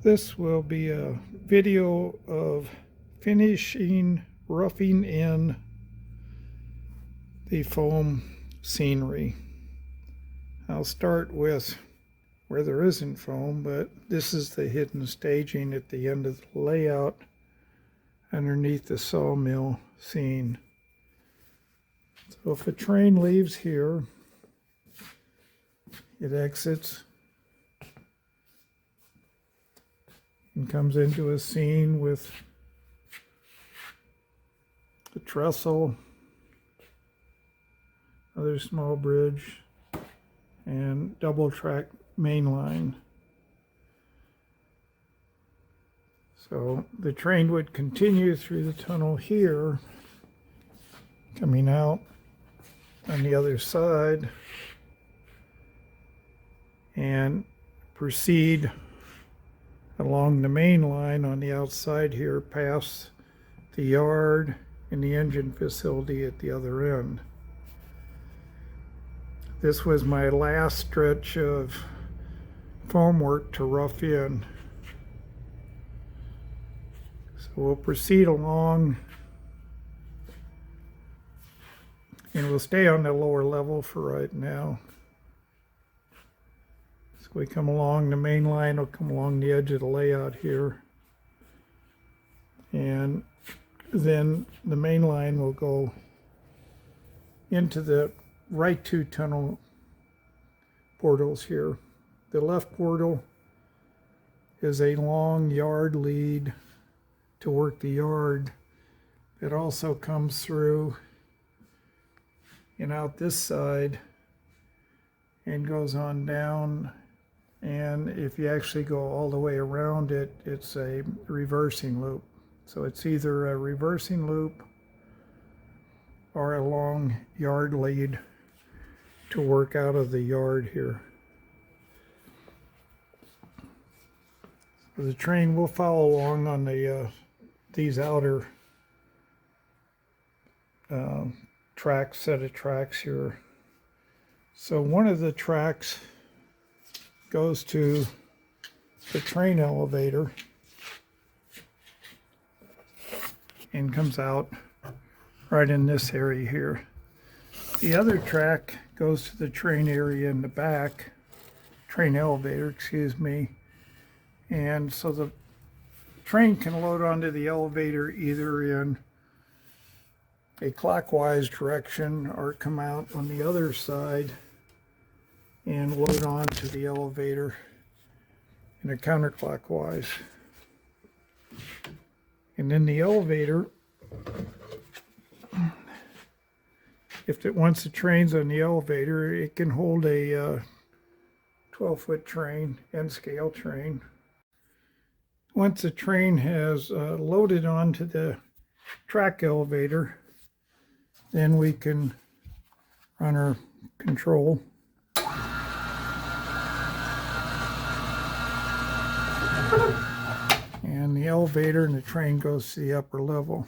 This will be a video of roughing in the foam scenery. I'll start with where there isn't foam, but this is the hidden staging at the end of the layout underneath the sawmill scene. So if a train leaves here, it exits and comes into a scene with the trestle, another small bridge, and double track main line. So the train would continue through the tunnel here, coming out on the other side, and proceed along the main line on the outside here past the yard and the engine facility at the other end. This was my last stretch of foam work to rough in. So we'll proceed along, and we'll stay on the lower level for right now. So we come along the main line, will come along the edge of the layout here, and then the main line will go into the right two tunnel portals here. The left portal is a long yard lead to work the yard. It also comes through and out this side and goes on down, and if you actually go all the way around it, it's a reversing loop. So it's either a reversing loop or a long yard lead to work out of the yard here. So the train will follow along on the these outer set of tracks here. So one of the tracks goes to the train elevator and comes out right in this area here. The other track goes to the train area in the back, train elevator, excuse me. And so the train can load onto the elevator either in a clockwise direction or come out on the other side and load onto the elevator in a counterclockwise. And then the elevator, once the train's on the elevator, it can hold a 12-foot train, N-scale train. Once the train has loaded onto the track elevator, then we can run our control. And the elevator and the train goes to the upper level.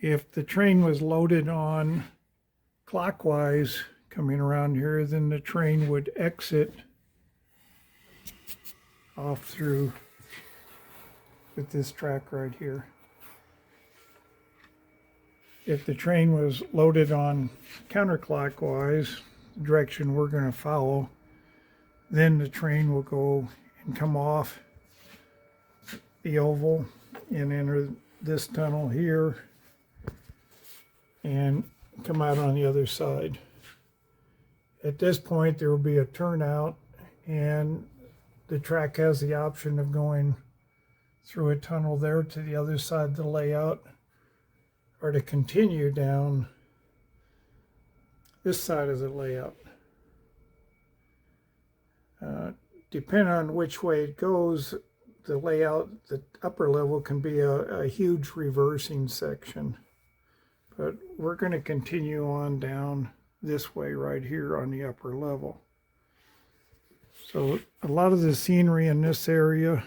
If the train was loaded on clockwise coming around here, then the train would exit off through with this track right here. If the train was loaded on counterclockwise, the direction we're going to follow, then the train will go and come off the oval and enter this tunnel here and come out on the other side. At this point, there will be a turnout, and the track has the option of going through a tunnel there to the other side of the layout, or to continue down this side of the layout. Depending on which way it goes, the layout, the upper level can be a huge reversing section. But we're going to continue on down this way right here on the upper level. So a lot of the scenery in this area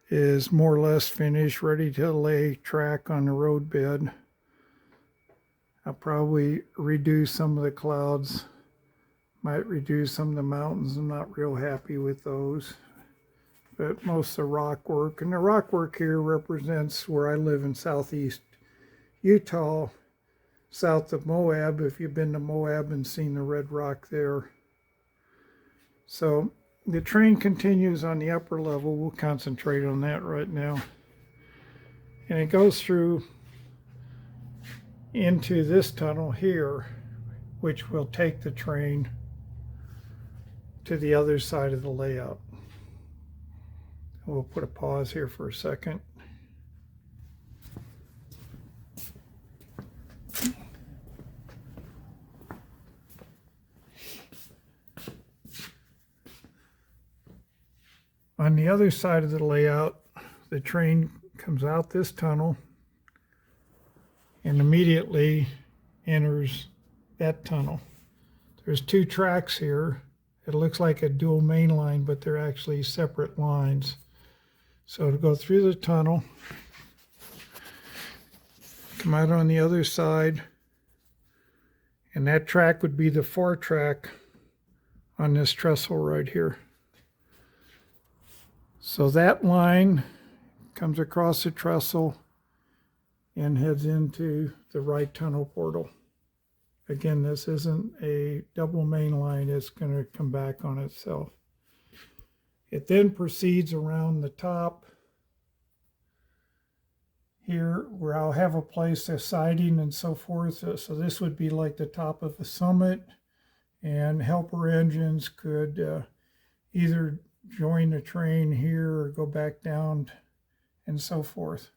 is more or less finished, ready to lay track on the roadbed. I'll probably reduce some of the clouds, might reduce some of the mountains. I'm not real happy with those. but most of the rock work. And the rock work here represents where I live in southeast Utah, south of Moab, if you've been to Moab and seen the red rock there. So the train continues on the upper level. We'll concentrate on that right now. And it goes through into this tunnel here, which will take the train to the other side of the layout. We'll put a pause here for a second. On the other side of the layout, the train comes out this tunnel and immediately enters that tunnel. There's two tracks here. It looks like a dual main line, but they're actually separate lines. So to go through the tunnel, come out on the other side, and that track would be the 4 track on this trestle right here. So that line comes across the trestle and heads into the right tunnel portal. Again, this isn't a double main line, it's going to come back on itself. It then proceeds around the top here where I'll have a place of siding and so forth. So this would be like the top of a summit, and helper engines could either join the train here or go back down and so forth.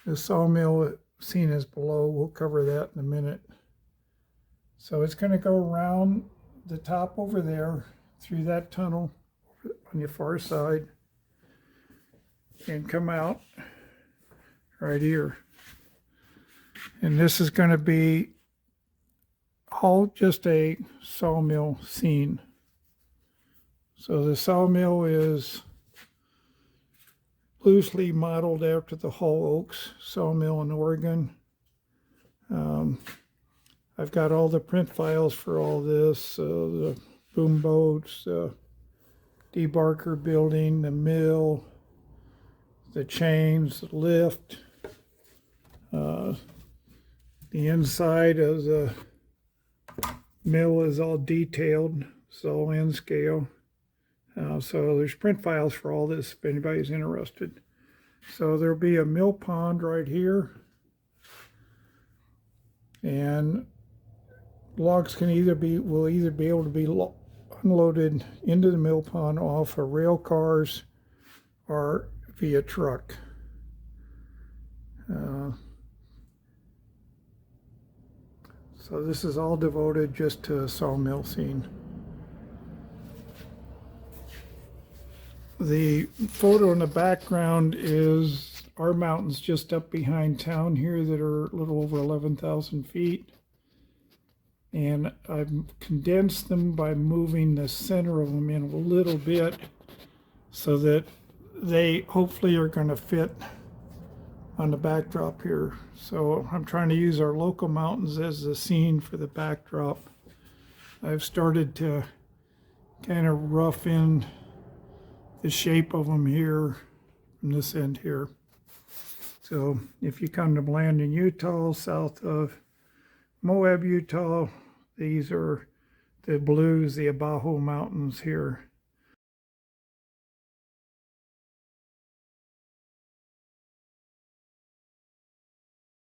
The sawmill seen as below, we'll cover that in a minute. So it's going to go around the top over there through that tunnel on the far side and come out right here. And this is going to be all just a sawmill scene. So the sawmill is loosely modeled after the Hull Oaks sawmill in Oregon. I've got all the print files for all this, the boom boats, the debarker building, the mill, the chains, the lift, the inside of the mill is all detailed, it's all in scale. So there's print files for all this if anybody's interested. So there'll be a mill pond right here, and logs will either be able to be unloaded into the mill pond off of rail cars or via truck. So this is all devoted just to a sawmill scene. The photo in the background is our mountains just up behind town here that are a little over 11,000 feet. And I've condensed them by moving the center of them in a little bit so that they hopefully are going to fit on the backdrop here. So I'm trying to use our local mountains as the scene for the backdrop. I've started to kind of rough in the shape of them here from this end here. So if you come to Blanding, Utah, south of Moab, Utah, these are the blues, the Abajo Mountains here.